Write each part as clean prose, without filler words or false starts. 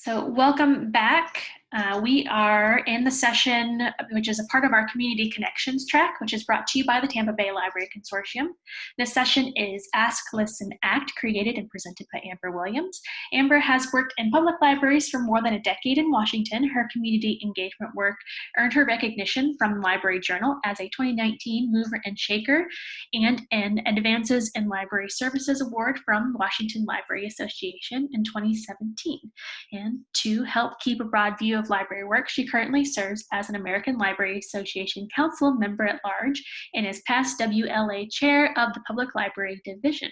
So welcome back. We are in the session, which is a part of our Community Connections track, which is brought to you by the Tampa Bay Library Consortium. This session is Ask, Listen, Act, created and presented by Amber Williams. Amber has worked in public libraries for more than a decade in Washington. Her community engagement work earned her recognition from Library Journal as a 2019 Mover and Shaker and an Advances in Library Services Award from Washington Library Association in 2017. And to help keep a broad view of library work, she currently serves as an American Library Association Council member at large and is past WLA chair of the Public Library Division.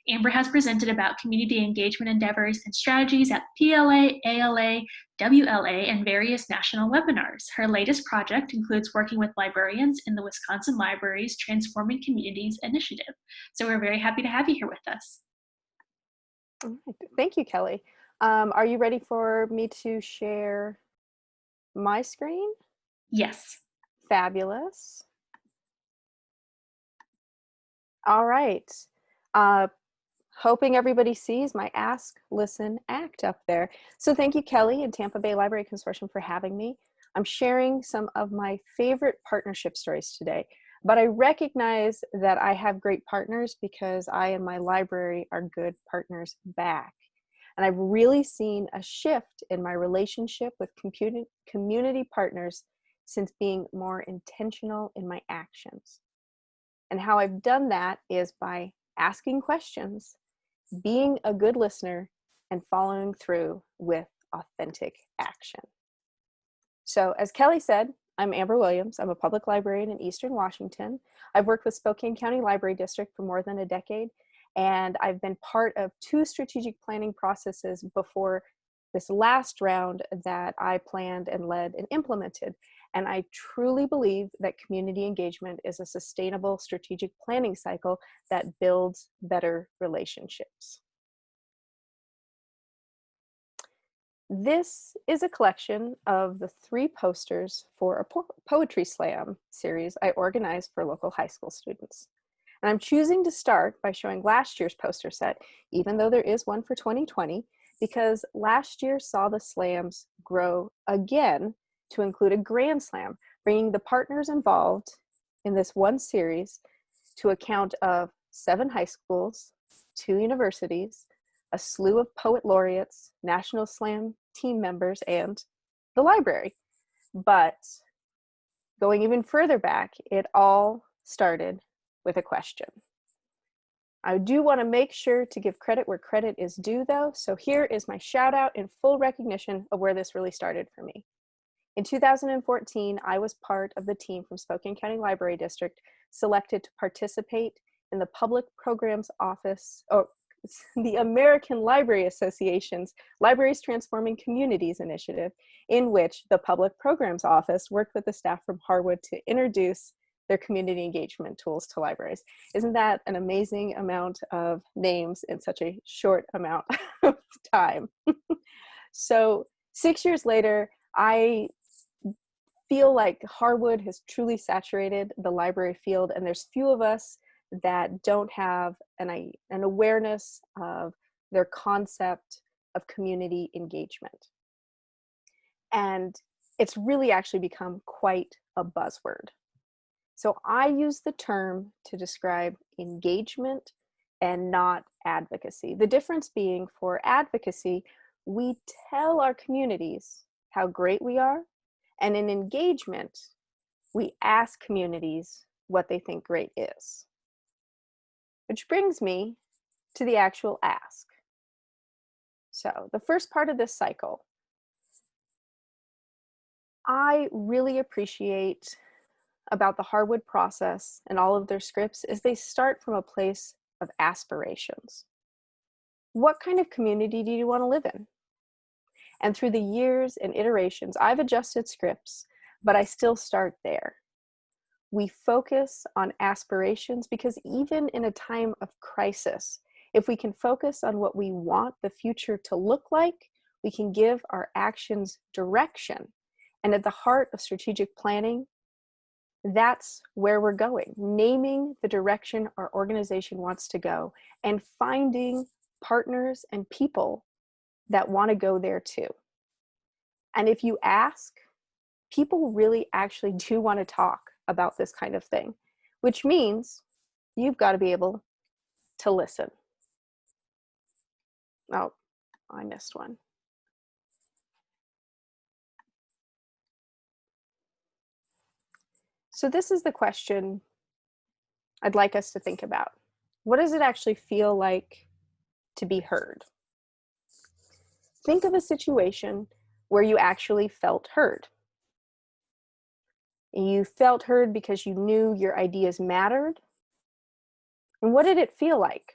Amber has presented about community engagement endeavors and strategies at PLA, ALA, WLA, and various national webinars. Her latest project includes working with librarians in the Wisconsin Libraries Transforming Communities initiative. So we're very happy to have you here with us. Thank you, Kelly. Are you ready for me to share my screen? Yes. Fabulous. All right. Hoping everybody sees my Ask, Listen, Act up there. So thank you, Kelly and Tampa Bay Library Consortium for having me. I'm sharing some of my favorite partnership stories today, but I recognize that I have great partners because I and my library are good partners back. And I've really seen a shift in my relationship with community partners since being more intentional in my actions. And how I've done that is by asking questions, being a good listener, and following through with authentic action. So as Kelly said, I'm Amber Williams. I'm a public librarian in Eastern Washington. I've worked with Spokane County Library District for more than a decade. And I've been part of 2 strategic planning processes before this last round that I planned and led and implemented. And I truly believe that community engagement is a sustainable strategic planning cycle that builds better relationships. This is a collection of the 3 posters for a poetry slam series I organized for local high school students. And I'm choosing to start by showing last year's poster set, even though there is one for 2020, because last year saw the slams grow again to include a grand slam, bringing the partners involved in this one series to a count of 7 high schools, 2 universities, a slew of poet laureates, National Slam team members, and the library. But going even further back, it all started with a question. I do want to make sure to give credit where credit is due, though, so here is my shout out in full recognition of where this really started for me. In 2014, I was part of the team from Spokane County Library District selected to participate in the Public Programs Office, or the American Library Association's Libraries Transforming Communities initiative, in which the Public Programs Office worked with the staff from Harwood to introduce their community engagement tools to libraries. Isn't that an amazing amount of names in such a short amount of time? So 6 years later, I feel like Harwood has truly saturated the library field, and there's few of us that don't have an awareness of their concept of community engagement. And it's really actually become quite a buzzword. So I use the term to describe engagement and not advocacy. The difference being, for advocacy, we tell our communities how great we are, and in engagement, we ask communities what they think great is. Which brings me to the actual ask. So the first part of this cycle, I really appreciate about the Harwood process and all of their scripts is they start from a place of aspirations. What kind of community do you want to live in? And through the years and iterations, I've adjusted scripts, but I still start there. We focus on aspirations because even in a time of crisis, if we can focus on what we want the future to look like, we can give our actions direction. And at the heart of strategic planning, that's where we're going, naming the direction our organization wants to go and finding partners and people that want to go there too. And if you ask, people really actually do want to talk about this kind of thing, which means you've got to be able to listen. Oh, I missed one. So this is the question I'd like us to think about. What does it actually feel like to be heard? Think of a situation where you actually felt heard. You felt heard because you knew your ideas mattered. And what did it feel like?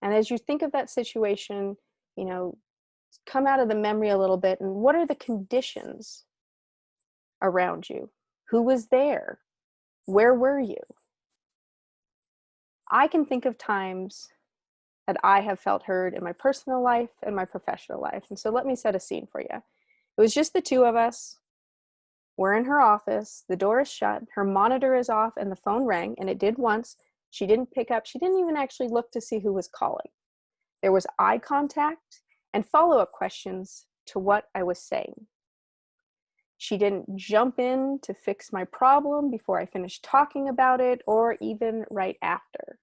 And as you think of that situation, come out of the memory a little bit, and what are the conditions around you? Who was there? Where were you? I can think of times that I have felt heard in my personal life and my professional life. And so let me set a scene for you. It was just the two of us. We're in her office. The door is shut. Her monitor is off and the phone rang, and it did once. She didn't pick up. She didn't even actually look to see who was calling. There was eye contact and follow-up questions to what I was saying. She didn't jump in to fix my problem before I finished talking about it, or even right after.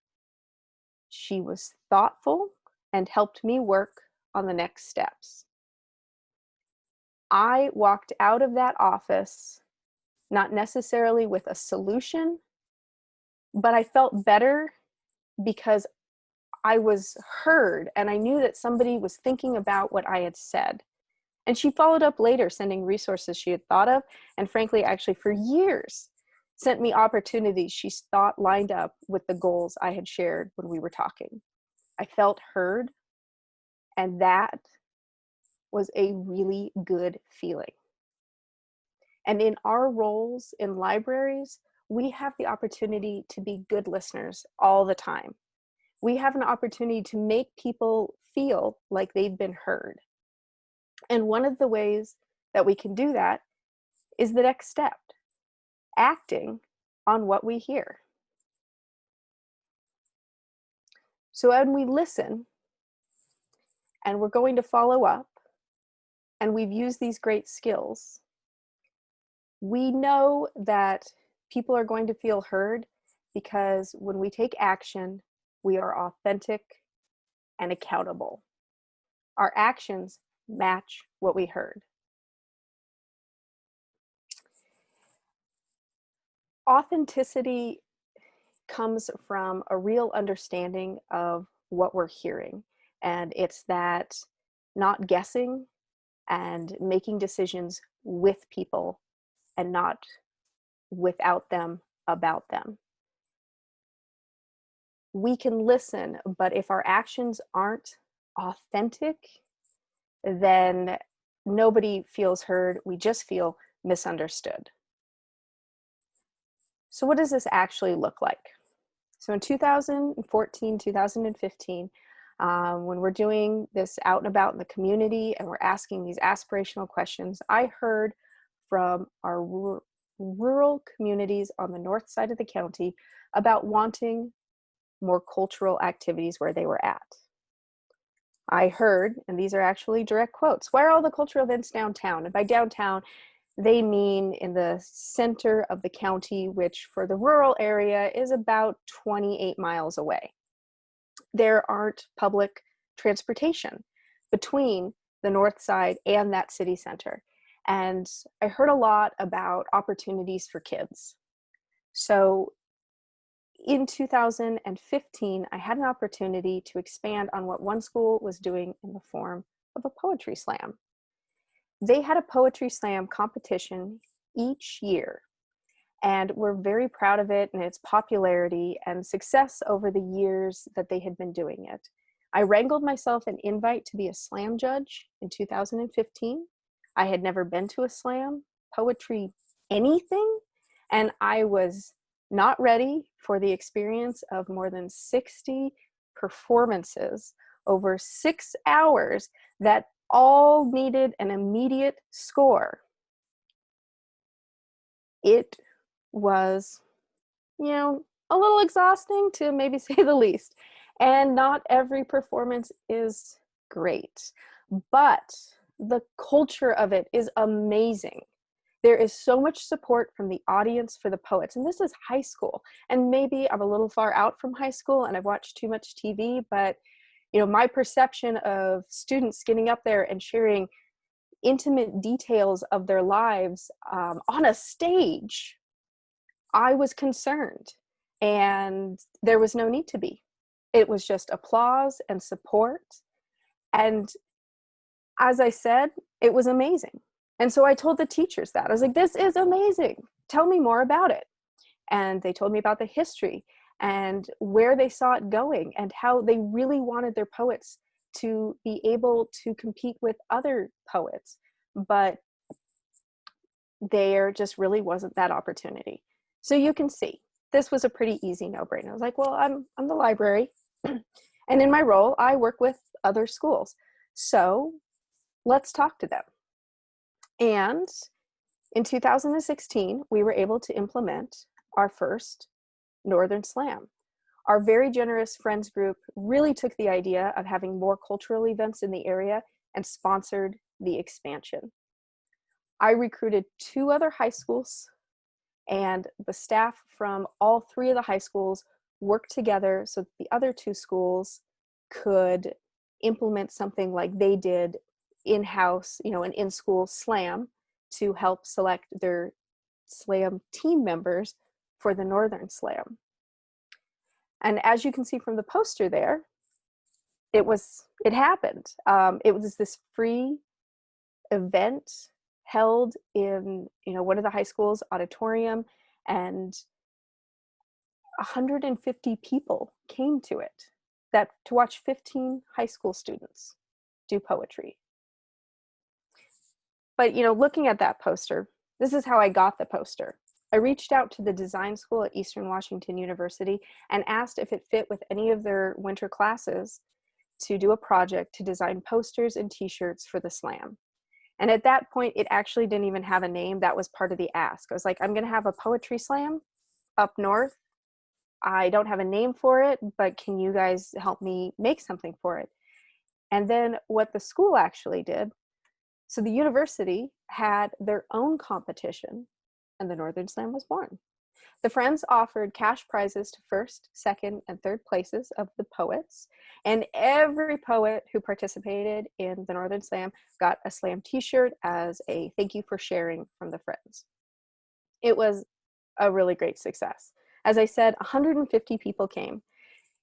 She was thoughtful and helped me work on the next steps. I walked out of that office not necessarily with a solution, but I felt better because I was heard and I knew that somebody was thinking about what I had said. And she followed up later, sending resources she had thought of, and frankly, actually for years, sent me opportunities she thought lined up with the goals I had shared when we were talking. I felt heard, and that was a really good feeling. And in our roles in libraries, we have the opportunity to be good listeners all the time. We have an opportunity to make people feel like they've been heard. And one of the ways that we can do that is the next step, acting on what we hear. So when we listen and we're going to follow up and we've used these great skills, we know that people are going to feel heard because when we take action, we are authentic and accountable. Our actions match what we heard. Authenticity comes from a real understanding of what we're hearing. And it's that not guessing and making decisions with people and not without them, about them. We can listen, but if our actions aren't authentic, then nobody feels heard. We just feel misunderstood. So what does this actually look like? So in 2014, 2015, when we're doing this out and about in the community and we're asking these aspirational questions, I heard from our rural communities on the north side of the county about wanting more cultural activities where they were at. I heard, and these are actually direct quotes, "Why are all the cultural events downtown?" And by downtown, they mean in the center of the county, which for the rural area is about 28 miles away. There aren't public transportation between the north side and that city center. And I heard a lot about opportunities for kids. So in 2015, I had an opportunity to expand on what one school was doing in the form of a poetry slam. They had a poetry slam competition each year, and we're very proud of it and its popularity and success over the years that they had been doing it. I wrangled myself an invite to be a slam judge in 2015. I had never been to a slam, poetry, anything, and I was not ready for the experience of more than 60 performances over 6 hours that all needed an immediate score. It was, a little exhausting to maybe say the least. And not every performance is great. But the culture of it is amazing. There is so much support from the audience for the poets. And this is high school. And maybe I'm a little far out from high school and I've watched too much TV, but my perception of students getting up there and sharing intimate details of their lives on a stage, I was concerned. And there was no need to be. It was just applause and support. And as I said, it was amazing. And so I told the teachers that. I was like, this is amazing. Tell me more about it. And they told me about the history and where they saw it going and how they really wanted their poets to be able to compete with other poets. But there just really wasn't that opportunity. So you can see, this was a pretty easy no-brainer. I was like, well, I'm the library. And in my role, I work with other schools. So let's talk to them. And in 2016, we were able to implement our first Northern Slam. Our very generous friends group really took the idea of having more cultural events in the area and sponsored the expansion. I recruited 2 other high schools, and the staff from all 3 of the high schools worked together so that the other 2 schools could implement something like they did in-house, an in-school slam to help select their slam team members for the Northern Slam. And as you can see from the poster there, it happened. It was this free event held in, one of the high schools' auditorium, and 150 people came to it to watch 15 high school students do poetry. But, looking at that poster, this is how I got the poster. I reached out to the design school at Eastern Washington University and asked if it fit with any of their winter classes to do a project to design posters and t-shirts for the slam. And at that point, it actually didn't even have a name. That was part of the ask. I was like, I'm going to have a poetry slam up north. I don't have a name for it, but can you guys help me make something for it? And then what the school actually did, so the university had their own competition, and the Northern Slam was born. The Friends offered cash prizes to first, second, and third places of the poets, and every poet who participated in the Northern Slam got a Slam t-shirt as a thank you for sharing from the Friends. It was a really great success. As I said, 150 people came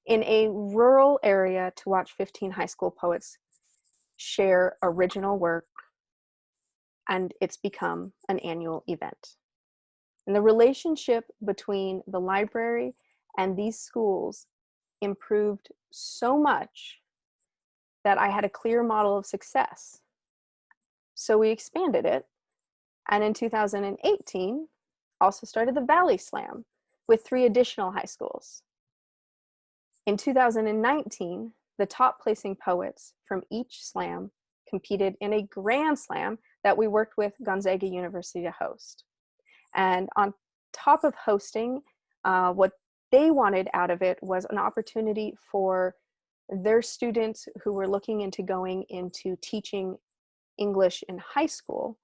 in a rural area to watch 15 high school poets share original work, and it's become an annual event. And the relationship between the library and these schools improved so much that I had a clear model of success. So we expanded it, and in 2018, also started the Valley Slam with 3 additional high schools. In 2019, the top placing poets from each slam competed in a grand slam that we worked with Gonzaga University to host. And on top of hosting, what they wanted out of it was an opportunity for their students who were looking into going into teaching English in high school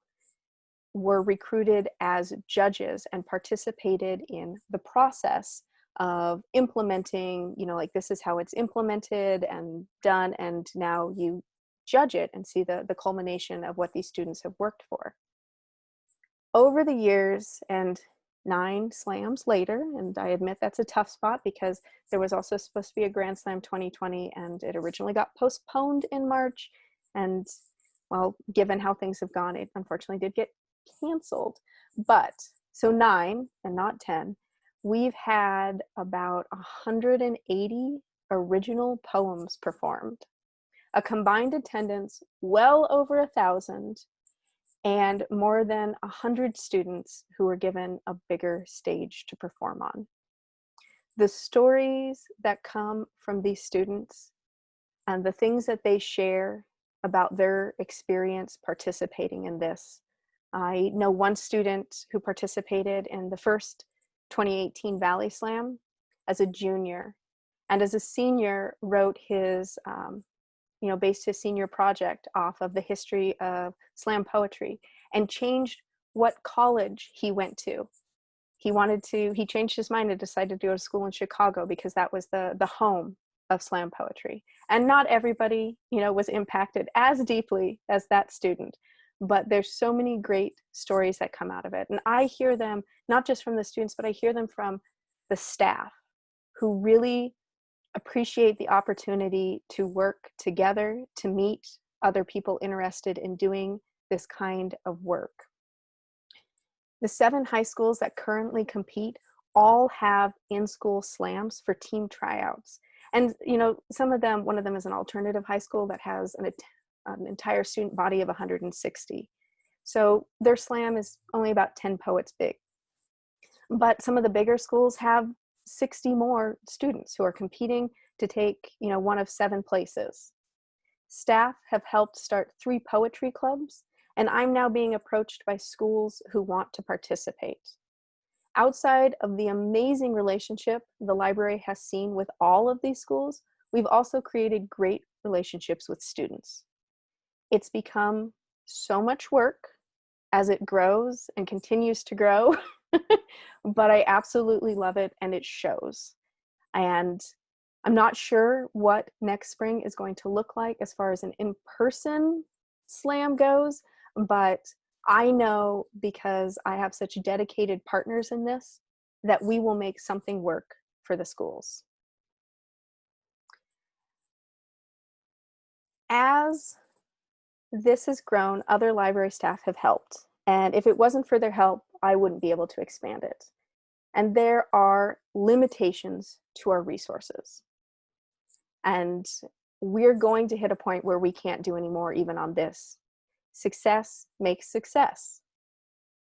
were recruited as judges and participated in the process of implementing, like this is how it's implemented and done, and now you judge it and see the culmination of what these students have worked for. Over the years and 9 slams later, and I admit that's a tough spot because there was also supposed to be a Grand Slam 2020 and it originally got postponed in March, and well, given how things have gone, it unfortunately did get canceled. But so 9 and not 10, we've had about 180 original poems performed, a combined attendance well over 1,000, and more than 100 students who were given a bigger stage to perform on. The stories that come from these students and the things that they share about their experience participating in this. I know one student who participated in the first 2018 Valley Slam as a junior, and as a senior wrote his based his senior project off of the history of slam poetry and changed what college he went to. He changed his mind and decided to go to school in Chicago because that was the home of slam poetry. And not everybody, was impacted as deeply as that student, but there's so many great stories that come out of it. And I hear them not just from the students, but I hear them from the staff who really appreciate the opportunity to work together, to meet other people interested in doing this kind of work. The 7 high schools that currently compete all have in-school slams for team tryouts. And, some of them, one of them is an alternative high school that has an entire student body of 160. So their slam is only about 10 poets big. But some of the bigger schools have 60 more students who are competing to take, one of 7 places. Staff have helped start 3 poetry clubs, and I'm now being approached by schools who want to participate. Outside of the amazing relationship the library has seen with all of these schools, we've also created great relationships with students. It's become so much work as it grows and continues to grow, but I absolutely love it and it shows. And I'm not sure what next spring is going to look like as far as an in-person slam goes, but I know, because I have such dedicated partners in this, that we will make something work for the schools. As this has grown, other library staff have helped. And if it wasn't for their help, I wouldn't be able to expand it. And there are limitations to our resources. And we're going to hit a point where we can't do any more even on this. Success makes success.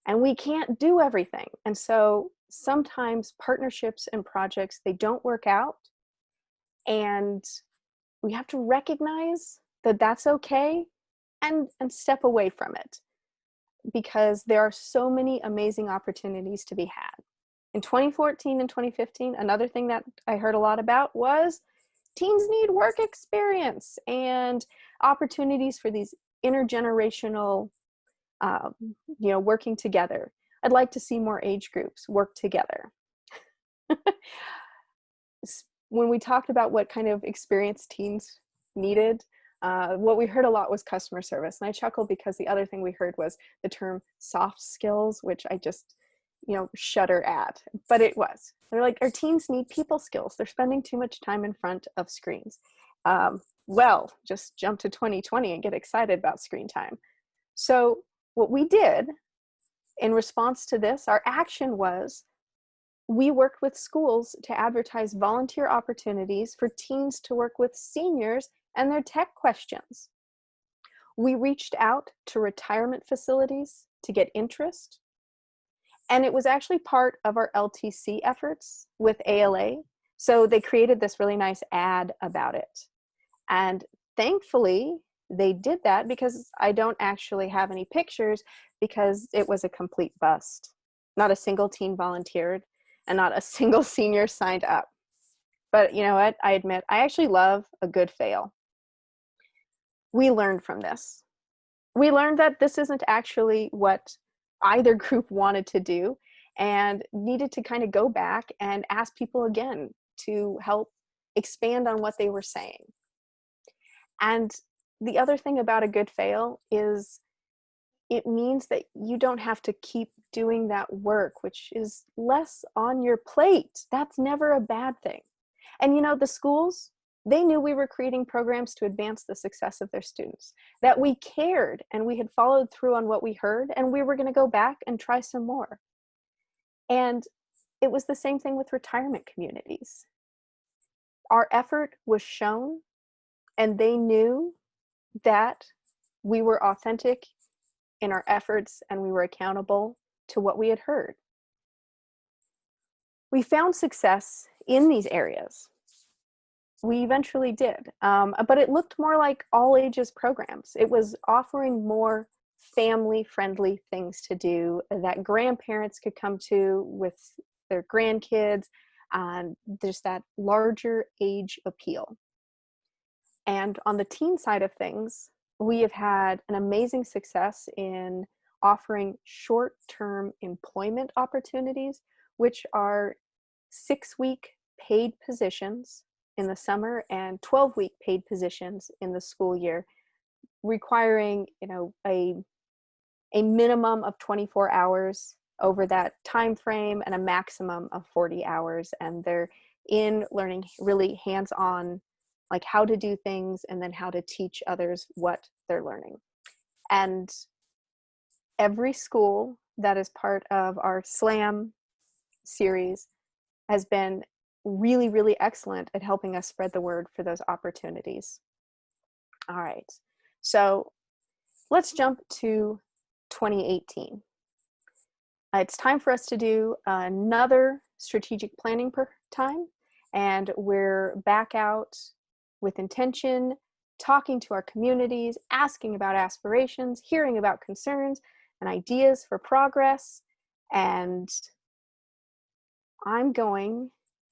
And we can't do everything. And so sometimes partnerships and projects, they don't work out. And we have to recognize that that's okay and step away from it, because there are so many amazing opportunities to be had. In 2014 and 2015, another thing that I heard a lot about was teens need work experience and opportunities for these intergenerational, working together. I'd like to see more age groups work together. When we talked about what kind of experience teens needed, what we heard a lot was customer service. And I chuckled because the other thing we heard was the term soft skills, which I just, shudder at. But it was. They're like, our teens need people skills. They're spending too much time in front of screens. Well, just jump to 2020 and get excited about screen time. So what we did in response to this, our action was, we worked with schools to advertise volunteer opportunities for teens to work with seniors and their tech questions. We reached out to retirement facilities to get interest. And it was actually part of our LTC efforts with ALA. So they created this really nice ad about it. And thankfully, they did that, because I don't actually have any pictures, because it was a complete bust. Not a single teen volunteered and not a single senior signed up. But you know what? I admit, I actually love a good fail. We learned from this. We learned that this isn't actually what either group wanted to do, and needed to kind of go back and ask people again to help expand on what they were saying. And the other thing about a good fail is it means that you don't have to keep doing that work, which is less on your plate. That's never a bad thing. And the schools, they knew we were creating programs to advance the success of their students, that we cared and we had followed through on what we heard, and we were going to go back and try some more. And it was the same thing with retirement communities. Our effort was shown, and they knew that we were authentic in our efforts and we were accountable to what we had heard. We found success in these areas. We eventually did, but it looked more like all ages programs. It was offering more family-friendly things to do that grandparents could come to with their grandkids, and there's that larger age appeal. And on the teen side of things, we have had an amazing success in offering short-term employment opportunities, which are 6-week paid positions in the summer and 12-week paid positions in the school year, requiring, a minimum of 24 hours over that time frame and a maximum of 40 hours. And they're in learning really hands-on, like how to do things and then how to teach others what they're learning. And every school that is part of our SLAM series has been really, really excellent at helping us spread the word for those opportunities. All right, so let's jump to 2018. It's time for us to do another strategic planning time, and we're back out with intention, talking to our communities, asking about aspirations, hearing about concerns and ideas for progress. And I'm going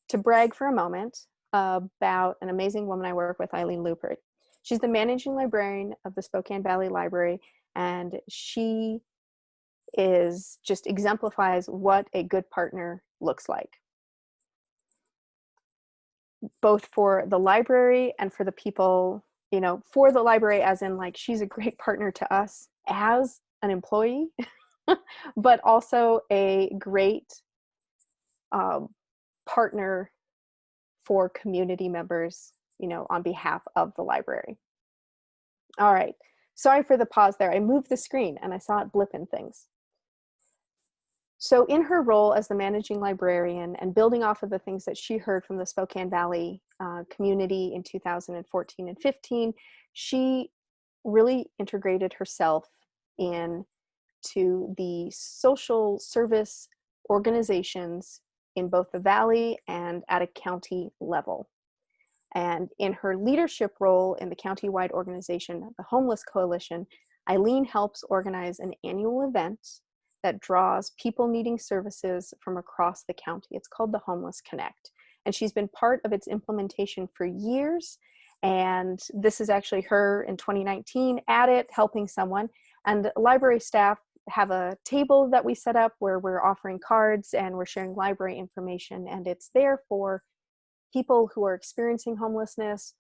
to brag for a moment about an amazing woman I work with, Eileen Lupert. She's the managing librarian of the Spokane Valley Library, and she just exemplifies what a good partner looks like, both for the library and for the people, for the library as in like she's a great partner to us as an employee, but also a great partner for community members, on behalf of the library. All right, sorry for the pause there. I moved the screen and I saw it blip in things. So in her role as the managing librarian and building off of the things that she heard from the Spokane Valley community in 2014 and 15, she really integrated herself into the social service organizations in both the Valley and at a county level. And in her leadership role in the county-wide organization, the Homeless Coalition, Eileen helps organize an annual event that draws people needing services from across the county. It's called the Homeless Connect. And she's been part of its implementation for years. And this is actually her in 2019 at it, helping someone. And library staff have a table that we set up where we're offering cards and we're sharing library information. And it's there for people who are experiencing homelessness,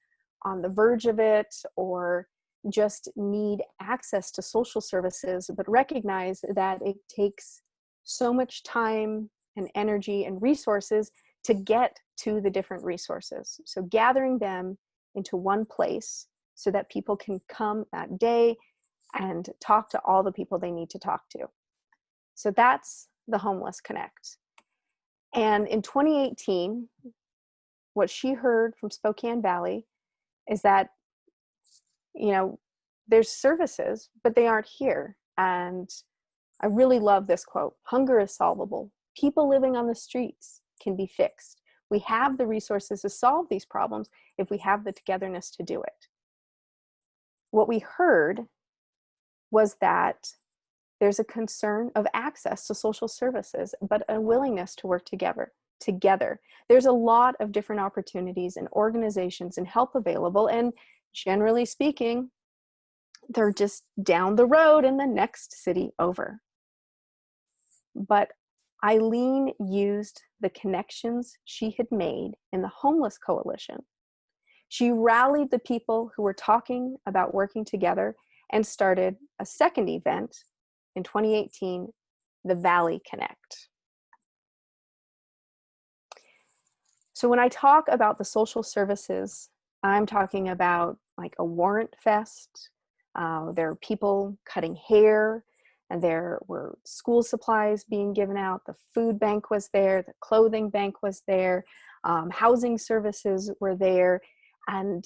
on the verge of it, or just need access to social services, but recognize that it takes so much time and energy and resources to get to the different resources. So gathering them into one place so that people can come that day and talk to all the people they need to talk to. So that's the Homeless Connect. And in 2018, what she heard from Spokane Valley is that, there's services, but they aren't here. And I really love this quote: "Hunger is solvable. People living on the streets can be fixed. We have the resources to solve these problems if we have the togetherness to do it." What we heard was that there's a concern of access to social services, but a willingness to work together. There's a lot of different opportunities and organizations and help available, and generally speaking, they're just down the road in the next city over. But Eileen used the connections she had made in the Homeless Coalition. She rallied the people who were talking about working together and started a second event in 2018, the Valley Connect. So when I talk about the social services, I'm talking about like a warrant fest. There are people cutting hair, and there were school supplies being given out. The food bank was there. The clothing bank was there. Housing services were there. And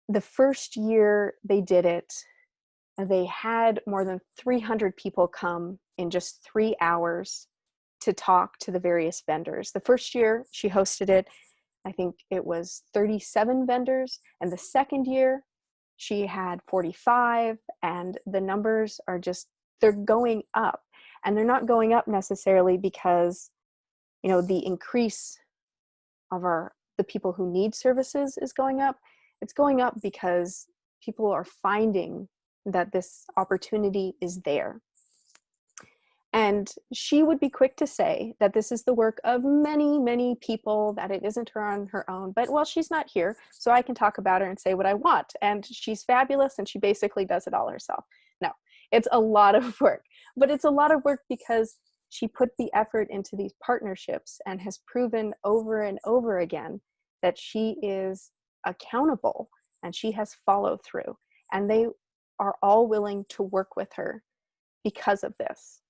the first year they did it, they had more than 300 people come in just 3 hours to talk to the various vendors. The first year she hosted it, I think it was 37 vendors. And the second year she had 45, and the numbers are they're going up. And they're not going up necessarily because, the increase of the people who need services is going up. It's going up because people are finding that this opportunity is there. And she would be quick to say that this is the work of many, many people, that it isn't her on her own. But, well, she's not here, so I can talk about her and say what I want. And she's fabulous, and she basically does it all herself. No, it's a lot of work. But it's a lot of work because she put the effort into these partnerships and has proven over and over again that she is accountable and she has followed through. And they are all willing to work with her because of this.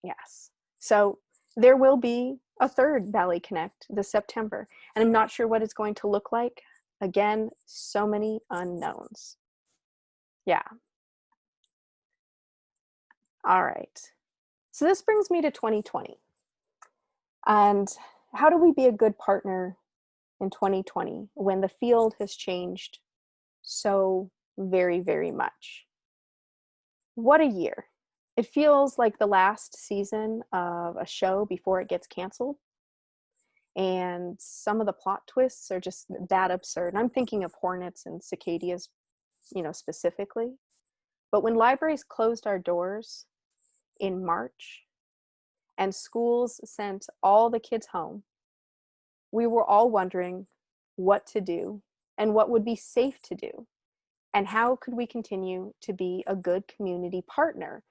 Yes. So there will be a third Valley Connect this September, and I'm not sure what it's going to look like. Again, so many unknowns. Yeah. All right. So this brings me to 2020. And how do we be a good partner in 2020 when the field has changed so very, very much? What a year. It feels like the last season of a show before it gets canceled. And some of the plot twists are just that absurd. And I'm thinking of hornets and cicadas, specifically. But when libraries closed our doors in March and schools sent all the kids home, we were all wondering what to do and what would be safe to do. And how could we continue to be a good community partner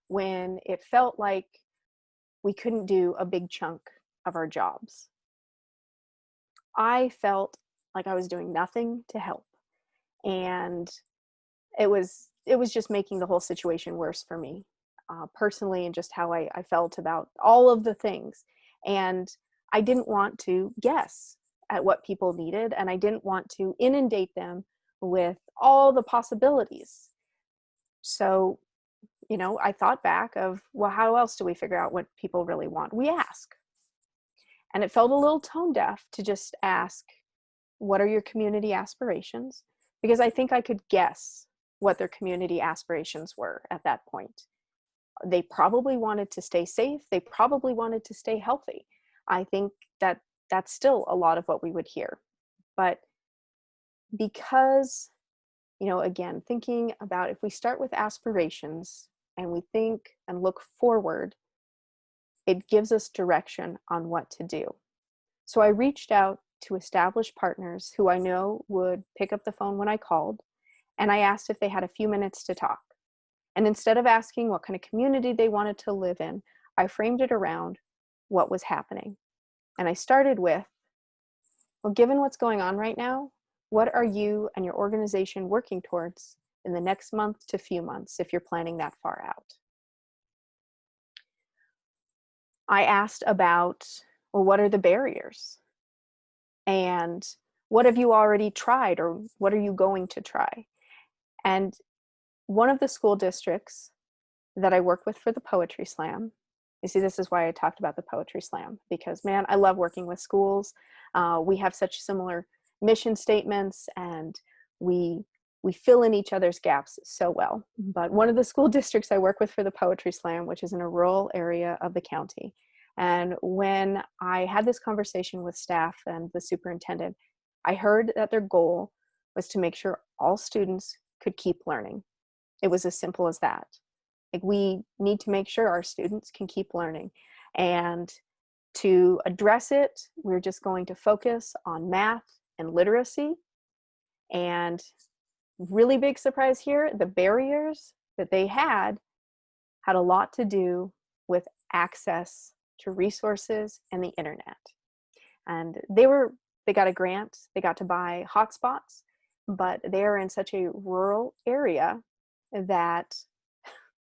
when it felt like we couldn't do a big chunk of our jobs? I felt like I was doing nothing to help. And it was just making the whole situation worse for me, personally, and just how I felt about all of the things. And I didn't want to guess at what people needed, and I didn't want to inundate them with all the possibilities. So, I thought back of, well, how else do we figure out what people really want? We ask. And it felt a little tone deaf to just ask, what are your community aspirations? Because I think I could guess what their community aspirations were at that point. They probably wanted to stay safe. They probably wanted to stay healthy. I think that that's still a lot of what we would hear. But because, again, thinking about if we start with aspirations and we think and look forward, it gives us direction on what to do. So I reached out to established partners who I know would pick up the phone when I called, and I asked if they had a few minutes to talk. And instead of asking what kind of community they wanted to live in, I framed it around what was happening. And I started with, well, given what's going on right now, what are you and your organization working towards in the next month to few months if you're planning that far out? I asked about, well, what are the barriers? And what have you already tried, or what are you going to try? And one of the school districts that I work with for the Poetry Slam, you see, this is why I talked about the Poetry Slam, because, man, I love working with schools. We have such similar mission statements, and we fill in each other's gaps so well. But one of the school districts I work with for the Poetry Slam, which is in a rural area of the county, and when I had this conversation with staff and the superintendent, I heard that their goal was to make sure all students could keep learning. It was as simple as that. Like, we need to make sure our students can keep learning. And to address it, we're just going to focus on math and literacy. And really big surprise here, the barriers that they had a lot to do with access to resources and the internet. And they got a grant, they got to buy hotspots, but they're in such a rural area that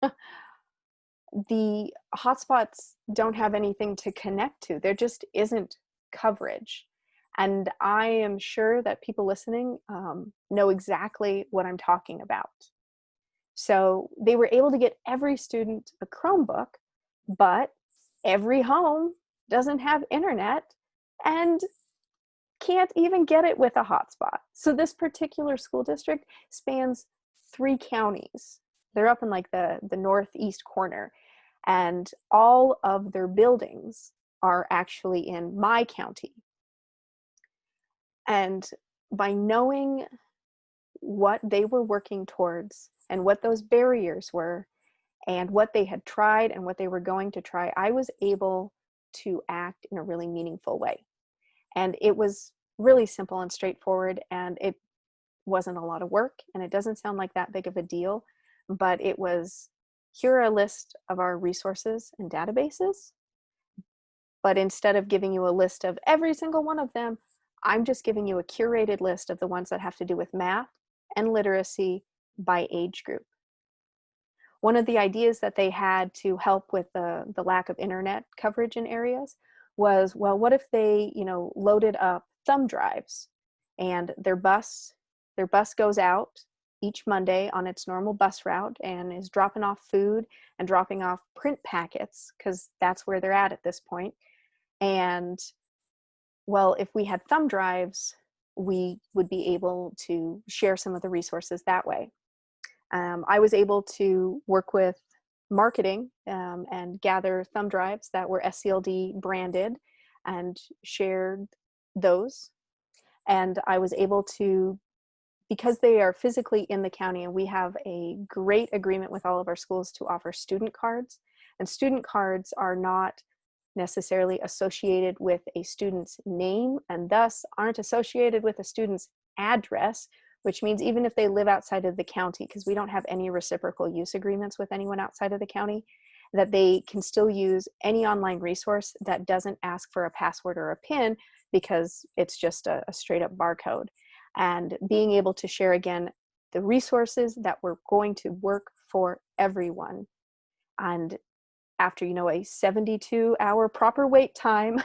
the hotspots don't have anything to connect to. There just isn't coverage. And I am sure that people listening know exactly what I'm talking about. So they were able to get every student a Chromebook, but every home doesn't have internet and can't even get it with a hotspot. So this particular school district spans 3 counties. They're up in like the northeast corner, and all of their buildings are actually in my county. And by knowing what they were working towards and what those barriers were and what they had tried and what they were going to try, I was able to act in a really meaningful way. And it was really simple and straightforward, and it wasn't a lot of work, and it doesn't sound like that big of a deal, but it was, here are a list of our resources and databases, but instead of giving you a list of every single one of them, I'm just giving you a curated list of the ones that have to do with math and literacy by age group. One of the ideas that they had to help with the lack of internet coverage in areas was, well, what if they, loaded up thumb drives, and their bus goes out each Monday on its normal bus route and is dropping off food and dropping off print packets, because that's where they're at this point. And well, if we had thumb drives, we would be able to share some of the resources that way. I was able to work with marketing and gather thumb drives that were SCLD branded and shared those. And I was able to, because they are physically in the county, and we have a great agreement with all of our schools to offer student cards. And student cards are not necessarily associated with a student's name, and thus aren't associated with a student's address, which means even if they live outside of the county, because we don't have any reciprocal use agreements with anyone outside of the county, that they can still use any online resource that doesn't ask for a password or a PIN, because it's just a straight up barcode. And being able to share, again, the resources that were going to work for everyone. And after, a 72-hour proper wait time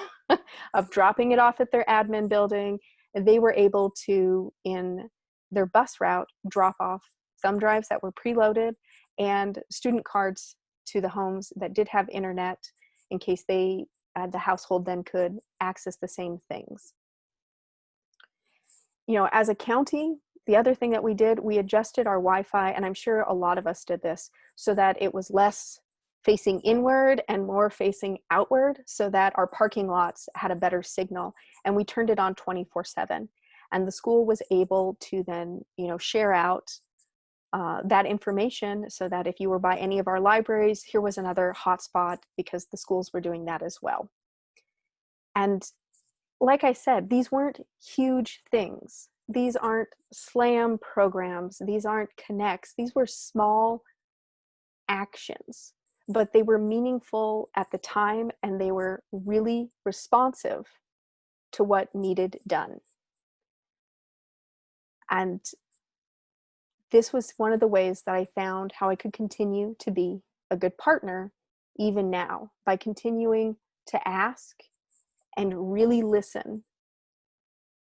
of dropping it off at their admin building, they were able to, in their bus route, drop off thumb drives that were preloaded and student cards to the homes that did have internet, in case the household then could access the same things. As a county, the other thing that we did, we adjusted our Wi-Fi, and I'm sure a lot of us did this, so that it was less facing inward and more facing outward, so that our parking lots had a better signal, and we turned it on 24/7. And the school was able to then, share out that information, so that if you were by any of our libraries, here was another hotspot, because the schools were doing that as well. And like I said, these weren't huge things. These aren't SLAM programs. These aren't connects. These were small actions, but they were meaningful at the time, and they were really responsive to what needed done. And this was one of the ways that I found how I could continue to be a good partner even now, by continuing to ask and really listen,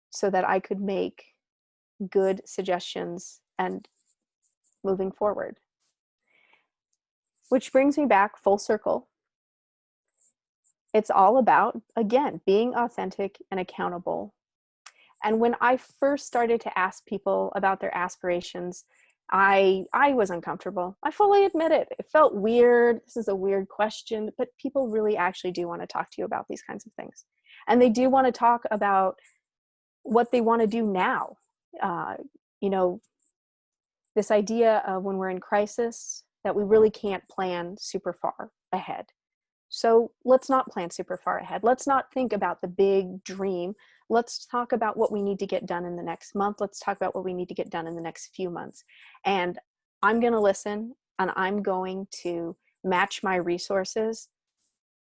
so that I could make good suggestions and moving forward. Which brings me back full circle. It's all about, again, being authentic and accountable. And when I first started to ask people about their aspirations, I was uncomfortable. I fully admit it. It felt weird. This is a weird question, but people really actually do want to talk to you about these kinds of things. And they do want to talk about what they want to do now. This idea of, when we're in crisis, that we really can't plan super far ahead. So let's not plan super far ahead. Let's not think about the big dream. Let's talk about what we need to get done in the next month. Let's talk about what we need to get done in the next few months. And I'm going to listen, and I'm going to match my resources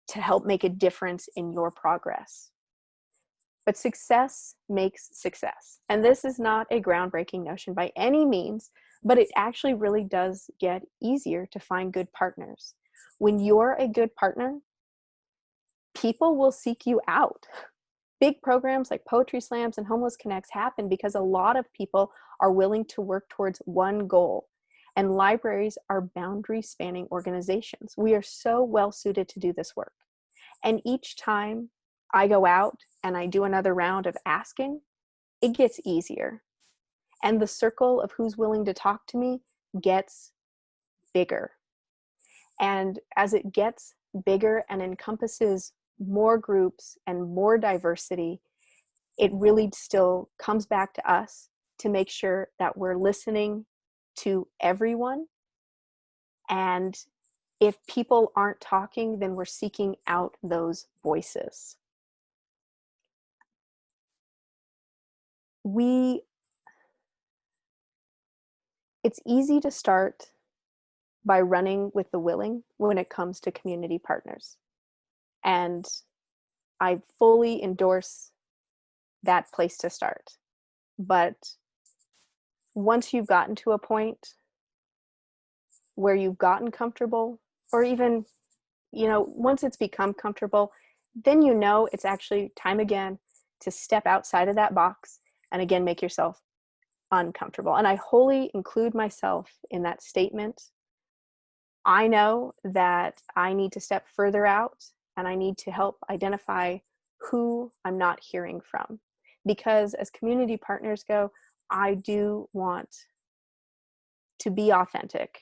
to help make a difference in your progress. But success makes success. And this is not a groundbreaking notion by any means, but it actually really does get easier to find good partners. When you're a good partner, people will seek you out. Big programs like Poetry Slams and Homeless Connects happen because a lot of people are willing to work towards one goal. And libraries are boundary-spanning organizations. We are so well suited to do this work. And each time I go out and I do another round of asking, it gets easier. And the circle of who's willing to talk to me gets bigger. And as it gets bigger and encompasses more groups and more diversity, it really still comes back to us to make sure that we're listening to everyone. And if people aren't talking, then we're seeking out those voices. It's easy to start by running with the willing when it comes to community partners. And I fully endorse that place to start. But once you've gotten to a point where you've gotten comfortable, or even, once it's become comfortable, then it's actually time again to step outside of that box and again make yourself uncomfortable. And I wholly include myself in that statement. I know that I need to step further out and I need to help identify who I'm not hearing from. Because as community partners go, I do want to be authentic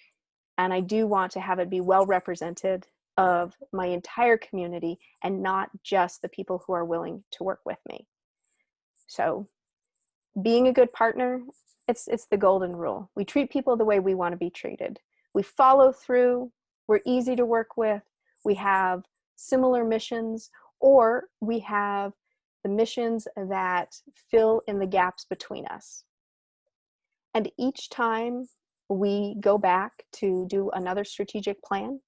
and I do want to have it be well represented of my entire community and not just the people who are willing to work with me. So being a good partner, it's the golden rule. We treat people the way we want to be treated. We follow through, we're easy to work with, we have similar missions, or we have the missions that fill in the gaps between us. And each time we go back to do another strategic plan,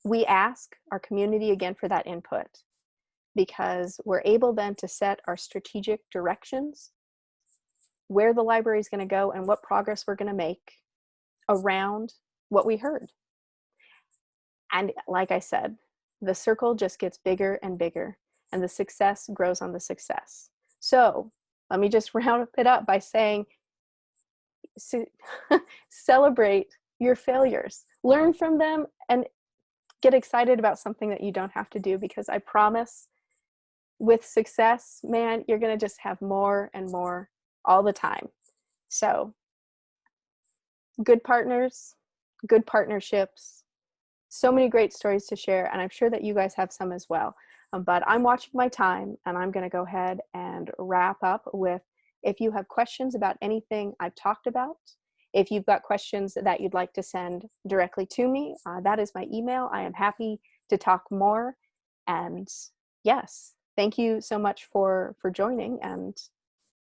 we ask our community again for that input, because we're able then to set our strategic directions, where the library is going to go and what progress we're going to make around what we heard. And like I said, the circle just gets bigger and bigger, and the success grows on the success. So let me just round it up by saying, celebrate your failures, learn from them, and get excited about something that you don't have to do, because I promise with success, man, you're going to just have more and more all the time. So good partners, good partnerships, so many great stories to share, and I'm sure that you guys have some as well. But I'm watching my time, and I'm going to go ahead and wrap up with, if you have questions about anything I've talked about, if you've got questions that you'd like to send directly to me, that is my email. I am happy to talk more. And yes, thank you so much for joining, and